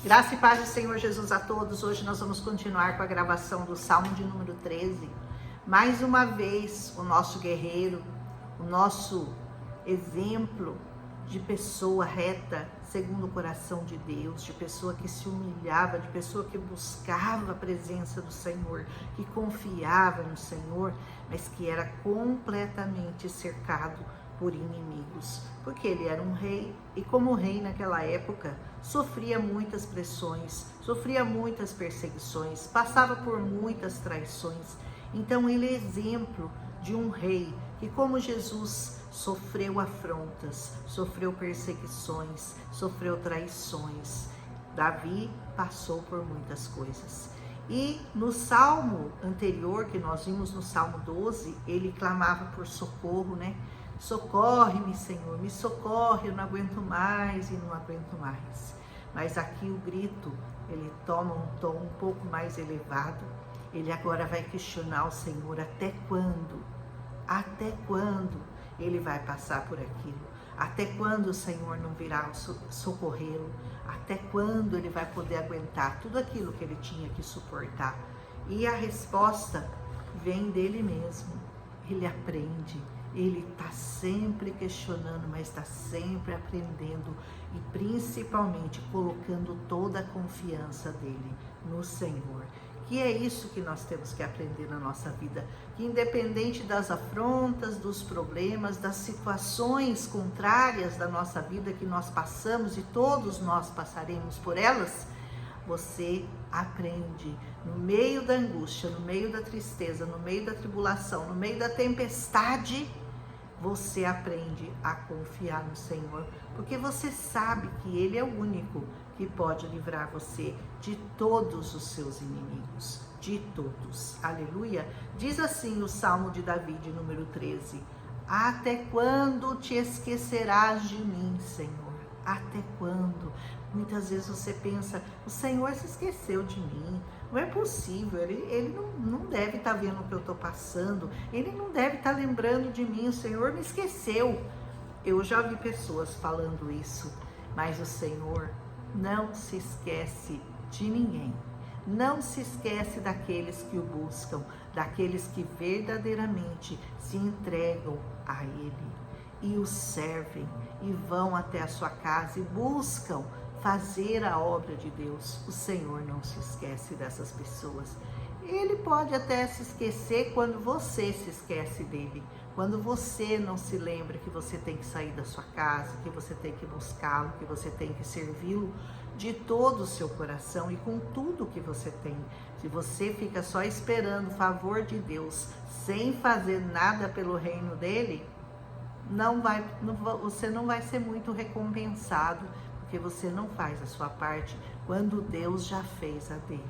Graça e paz do Senhor Jesus a todos. Hoje nós vamos continuar com a gravação do Salmo de número 13. Mais uma vez, o nosso guerreiro, o nosso exemplo de pessoa reta, segundo o coração de Deus, de pessoa que se humilhava, de pessoa que buscava a presença do Senhor, que confiava no Senhor, mas que era completamente cercado por inimigos, porque ele era um rei e como rei naquela época sofria muitas pressões, sofria muitas perseguições, passava por muitas traições. Então ele é exemplo de um rei que, como Jesus, sofreu afrontas, sofreu perseguições, sofreu traições. Davi passou por muitas coisas. E no salmo anterior, que nós vimos no Salmo 12, ele clamava por socorro, né? Socorre-me, Senhor, me socorre, eu não aguento mais e não aguento mais. Mas aqui o grito, ele toma um tom um pouco mais elevado. Ele agora vai questionar o Senhor até quando? Até quando ele vai passar por aquilo? Até quando o Senhor não virá socorrê-lo? Até quando ele vai poder aguentar tudo aquilo que ele tinha que suportar? E a resposta vem dele mesmo. Ele aprende. Ele está sempre questionando, mas está sempre aprendendo e principalmente colocando toda a confiança dele no Senhor. Que é isso que nós temos que aprender na nossa vida, que independente das afrontas, dos problemas, das situações contrárias da nossa vida que nós passamos e todos nós passaremos por elas, você aprende no meio da angústia, no meio da tristeza, no meio da tribulação, no meio da tempestade, você aprende a confiar no Senhor, porque você sabe que Ele é o único que pode livrar você de todos os seus inimigos, de todos. Aleluia! Diz assim o Salmo de Davi, de número 13: até quando te esquecerás de mim, Senhor? Até quando? Muitas vezes você pensa, o Senhor se esqueceu de mim, não é possível, ele não deve estar vendo o que eu estou passando, ele não deve estar lembrando de mim, o Senhor me esqueceu. Eu já vi pessoas falando isso, mas o Senhor não se esquece de ninguém, não se esquece daqueles que o buscam, daqueles que verdadeiramente se entregam a Ele e o servem e vão até a sua casa e buscam fazer a obra de Deus. O Senhor não se esquece dessas pessoas. Ele pode até se esquecer quando você se esquece dele, quando você não se lembra que você tem que sair da sua casa, que você tem que buscá-lo, que você tem que servi-lo de todo o seu coração e com tudo que você tem. Se você fica só esperando o favor de Deus, sem fazer nada pelo reino dele, você não vai ser muito recompensado, porque você não faz a sua parte quando Deus já fez a dele,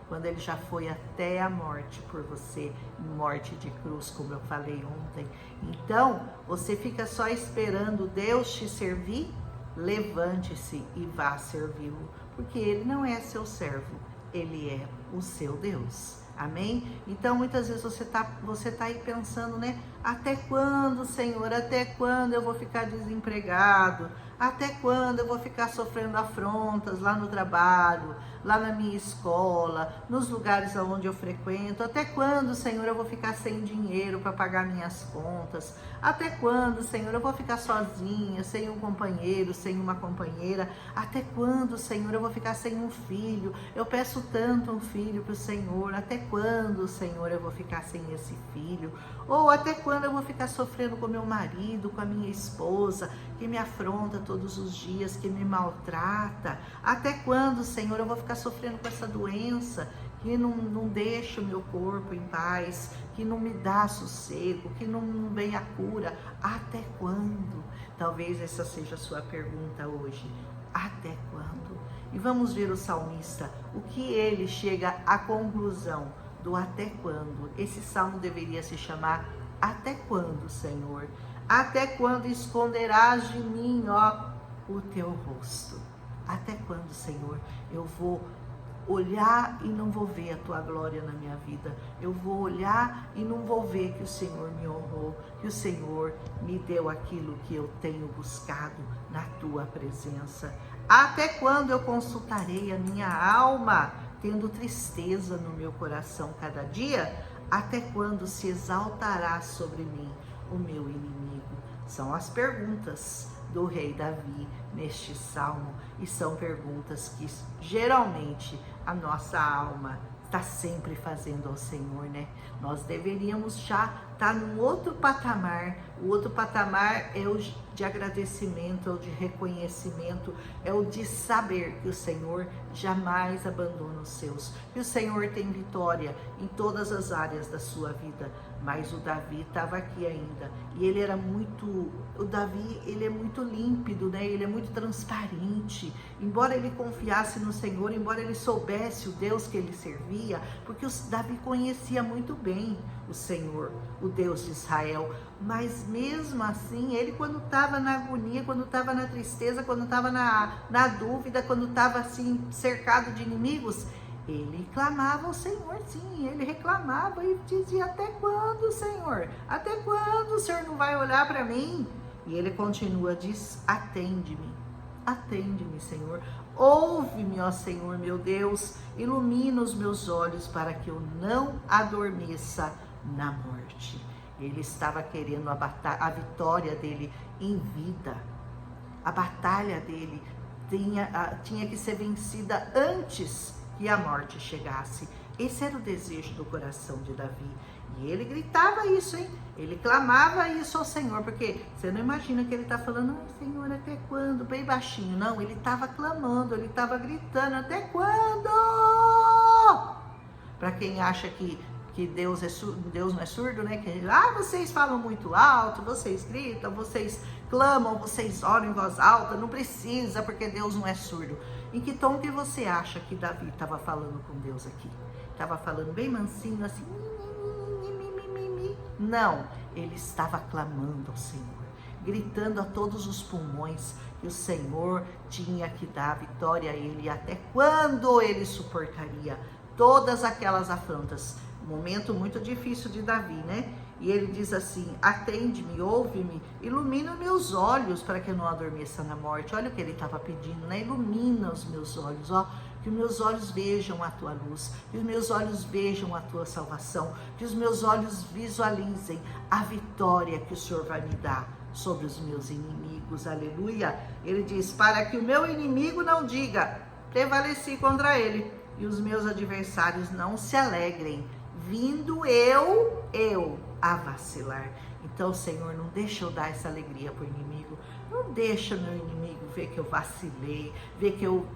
quando ele já foi até a morte por você, morte de cruz, como eu falei ontem. Então, você fica só esperando Deus te servir? Levante-se e vá servi-lo, porque ele não é seu servo, ele é o seu Deus. Amém? Então, muitas vezes você tá aí pensando, né? Até quando, Senhor? Até quando eu vou ficar desempregado? Até quando eu vou ficar sofrendo afrontas lá no trabalho, lá na minha escola, nos lugares onde eu frequento? Até quando, Senhor, eu vou ficar sem dinheiro para pagar minhas contas? Até quando, Senhor, eu vou ficar sozinha, sem um companheiro, sem uma companheira? Até quando, Senhor, eu vou ficar sem um filho? Eu peço tanto um filho para o Senhor. Até quando, Senhor, eu vou ficar sem esse filho? Ou até quando eu vou ficar sofrendo com meu marido, com a minha esposa, que me afronta todos os dias, que me maltrata? Até quando, Senhor, eu vou ficar sofrendo com essa doença que não deixa o meu corpo em paz, que não me dá sossego, que não vem a cura? Até quando? Talvez essa seja a sua pergunta hoje. Até quando? E vamos ver o salmista, o que ele chega à conclusão do até quando. Esse salmo deveria se chamar Até quando, Senhor? Até quando esconderás de mim, ó, o teu rosto? Até quando, Senhor, eu vou olhar e não vou ver a tua glória na minha vida. Eu vou olhar e não vou ver que o Senhor me honrou, que o Senhor me deu aquilo que eu tenho buscado na tua presença. Até quando eu consultarei a minha alma, tendo tristeza no meu coração cada dia? Até quando se exaltará sobre mim o meu inimigo? São as perguntas do rei Davi neste salmo, e são perguntas que geralmente a nossa alma está sempre fazendo ao Senhor, né? Nós deveríamos já estar num outro patamar. O outro patamar é o de agradecimento, é o de reconhecimento, é o de saber que o Senhor jamais abandona os seus, que o Senhor tem vitória em todas as áreas da sua vida. Mas o Davi estava aqui ainda, e ele era muito, o Davi, ele é muito límpido, né? Ele é muito transparente, embora ele confiasse no Senhor, embora ele soubesse o Deus que ele servia, porque o Davi conhecia muito bem o Senhor, o Deus de Israel, mas mesmo assim, ele quando estava na agonia, quando estava na tristeza, quando estava na dúvida, quando estava assim, cercado de inimigos, ele clamava ao Senhor, sim, ele reclamava e dizia: até quando, Senhor? Até quando o Senhor não vai olhar para mim? E ele continua, diz: atende-me, Senhor, ouve-me, ó Senhor, meu Deus, ilumina os meus olhos para que eu não adormeça na morte. Ele estava querendo a vitória dele em vida. A batalha dele tinha que ser vencida antes que a morte chegasse. Esse era o desejo do coração de Davi. E ele gritava isso, hein? Ele clamava isso ao Senhor, porque você não imagina que ele está falando: ai, Senhor, até quando? Bem baixinho. Não, ele estava clamando, ele estava gritando: até quando? Para quem acha que Deus não é surdo, né? Que vocês falam muito alto, vocês gritam, vocês clamam, vocês oram em voz alta. Não precisa, porque Deus não é surdo. Em que tom que você acha que Davi estava falando com Deus aqui? Estava falando bem mansinho, assim? Não, ele estava clamando ao Senhor, gritando a todos os pulmões que o Senhor tinha que dar a vitória a ele. Até quando ele suportaria todas aquelas afrontas? Um momento muito difícil de Davi, né? E ele diz assim: atende-me, ouve-me, ilumina meus olhos para que eu não adormeça na morte. Olha o que ele estava pedindo, né? Ilumina os meus olhos, ó. Que os meus olhos vejam a tua luz, que os meus olhos vejam a tua salvação, que os meus olhos visualizem a vitória que o Senhor vai me dar sobre os meus inimigos. Aleluia! Ele diz: para que o meu inimigo não diga: prevaleci contra ele, e os meus adversários não se alegrem, vindo eu a vacilar. Então, Senhor, não deixa eu dar essa alegria para o inimigo, não deixa meu inimigo ver que eu vacilei, ver que eu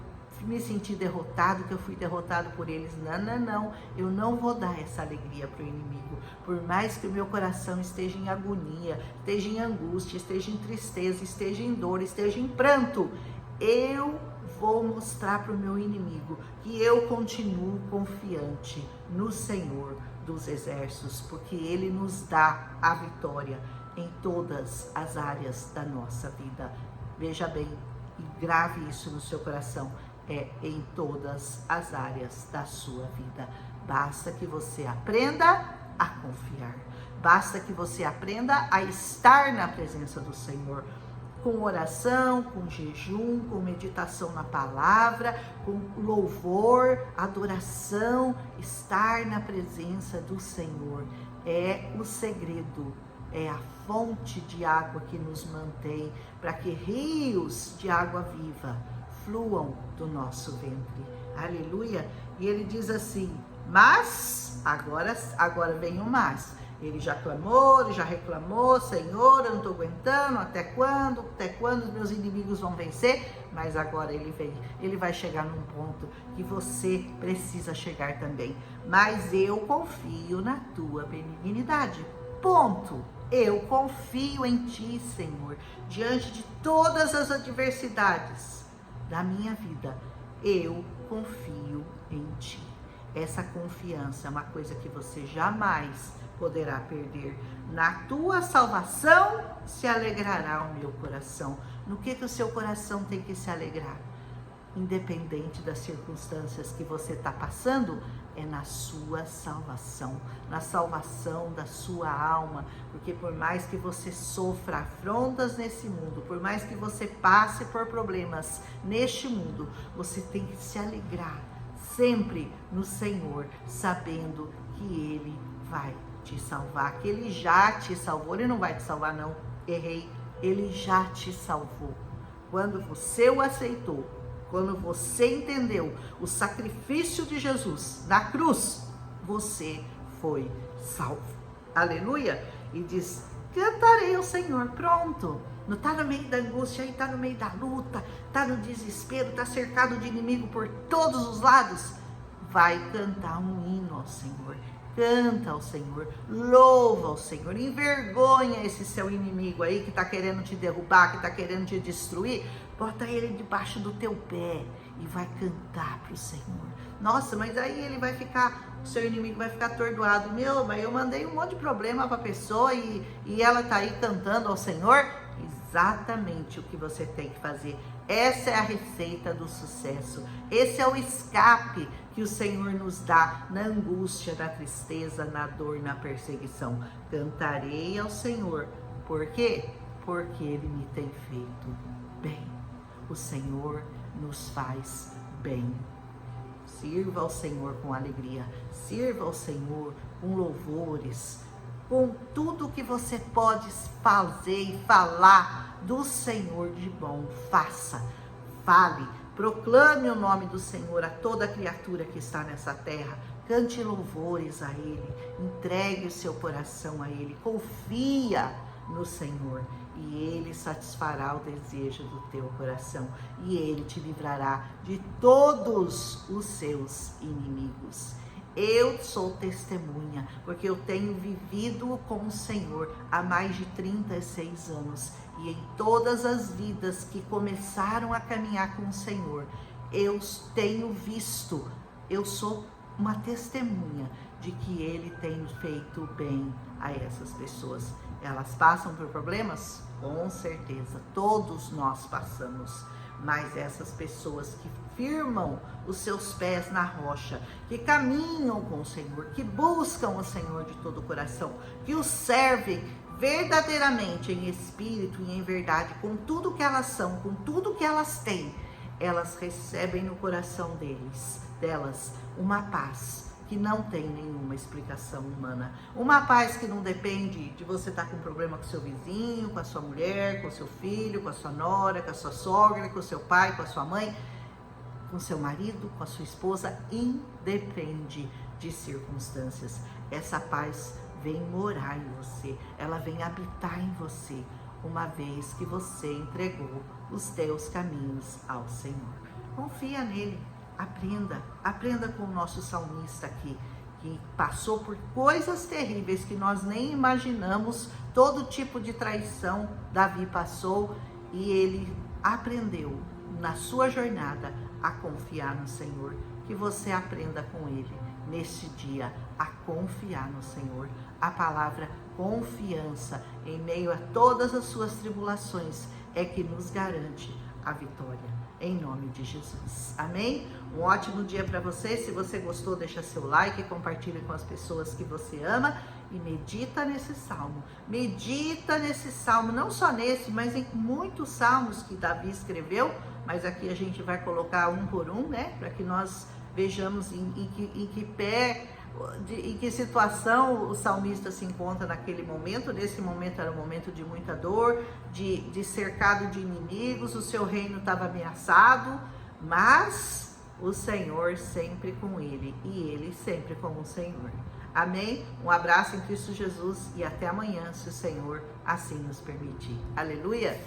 me senti derrotado, que eu fui derrotado por eles. Não, eu não vou dar essa alegria para o inimigo. Por mais que o meu coração esteja em agonia, esteja em angústia, esteja em tristeza, esteja em dor, esteja em pranto, eu vou mostrar para o meu inimigo que eu continuo confiante no Senhor dos Exércitos, porque Ele nos dá a vitória em todas as áreas da nossa vida. Veja bem e grave isso no seu coração: é em todas as áreas da sua vida. Basta que você aprenda a confiar, basta que você aprenda a estar na presença do Senhor, com oração, com jejum, com meditação na palavra, com louvor, adoração. Estar na presença do Senhor é o segredo, é a fonte de água que nos mantém, para que rios de água viva fluam do nosso ventre. Aleluia! E ele diz assim: mas, agora vem o mas. Ele já clamou, ele já reclamou: Senhor, eu não estou aguentando, até quando os meus inimigos vão vencer? Mas agora ele vai chegar num ponto que você precisa chegar também. Mas eu confio na tua benignidade. Ponto. Eu confio em ti, Senhor, diante de todas as adversidades da minha vida. Eu confio em ti. Essa confiança é uma coisa que você jamais poderá perder. Na tua salvação se alegrará o meu coração. No que o seu coração tem que se alegrar? independente das circunstâncias que você está passando, é na sua salvação, na salvação da sua alma, porque por mais que você sofra afrontas nesse mundo, por mais que você passe por problemas neste mundo, você tem que se alegrar sempre no Senhor, sabendo que Ele vai te salvar, que Ele já te salvou. Ele não vai te salvar não, errei, Ele já te salvou. Quando você o aceitou, quando você entendeu o sacrifício de Jesus na cruz, você foi salvo. Aleluia! E diz, cantarei ao Senhor. Pronto. Não está no meio da angústia, está no meio da luta, está no desespero, está cercado de inimigo por todos os lados. Vai cantar um hino ao Senhor. Canta ao Senhor, louva ao Senhor, envergonha esse seu inimigo aí que está querendo te derrubar, que está querendo te destruir. Bota ele debaixo do teu pé e vai cantar para o Senhor. Nossa, mas aí ele vai ficar, o seu inimigo vai ficar atordoado. Meu, mas eu mandei um monte de problema para a pessoa e ela está aí cantando ao Senhor. Exatamente o que você tem que fazer. Essa é a receita do sucesso. Esse é o escape que o Senhor nos dá na angústia, na tristeza, na dor, na perseguição. Cantarei ao Senhor. Por quê? Porque Ele me tem feito bem. O Senhor nos faz bem. Sirva ao Senhor com alegria. Sirva ao Senhor com louvores. Com tudo que você pode fazer e falar do Senhor de bom, faça, fale, proclame o nome do Senhor a toda criatura que está nessa terra, cante louvores a Ele, entregue o seu coração a Ele, confia no Senhor e Ele satisfará o desejo do teu coração e Ele te livrará de todos os seus inimigos. Eu sou testemunha, porque eu tenho vivido com o Senhor há mais de 36 anos. E em todas as vidas que começaram a caminhar com o Senhor, eu tenho visto, eu sou uma testemunha de que Ele tem feito bem a essas pessoas. Elas passam por problemas? Com certeza, todos nós passamos. Mas essas pessoas que firmam os seus pés na rocha, que caminham com o Senhor, que buscam o Senhor de todo o coração, que o servem verdadeiramente em espírito e em verdade, com tudo que elas são, com tudo que elas têm, elas recebem no coração delas uma paz que não tem nenhuma explicação humana. Uma paz que não depende de você estar com problema com seu vizinho, com a sua mulher, com o seu filho, com a sua nora, com a sua sogra, com o seu pai, com a sua mãe, com o seu marido, com a sua esposa, independe de circunstâncias. Essa paz vem morar em você, ela vem habitar em você, uma vez que você entregou os teus caminhos ao Senhor. Confia nele. Aprenda com o nosso salmista aqui, que passou por coisas terríveis que nós nem imaginamos, todo tipo de traição Davi passou e ele aprendeu na sua jornada a confiar no Senhor. Que você aprenda com ele neste dia a confiar no Senhor. A palavra confiança em meio a todas as suas tribulações é que nos garante a vitória. Em nome de Jesus. Amém? Um ótimo dia para você. Se você gostou, deixa seu like, compartilhe com as pessoas que você ama e medita nesse salmo. Medita nesse salmo, não só nesse, mas em muitos salmos que Davi escreveu, mas aqui a gente vai colocar um por um, né? Para que nós vejamos em que situação o salmista se encontra naquele momento. Nesse momento era um momento de muita dor, de cercado de inimigos, o seu reino estava ameaçado, mas o Senhor sempre com ele e ele sempre com o Senhor. Amém? Um abraço em Cristo Jesus e até amanhã, se o Senhor assim nos permitir. Aleluia!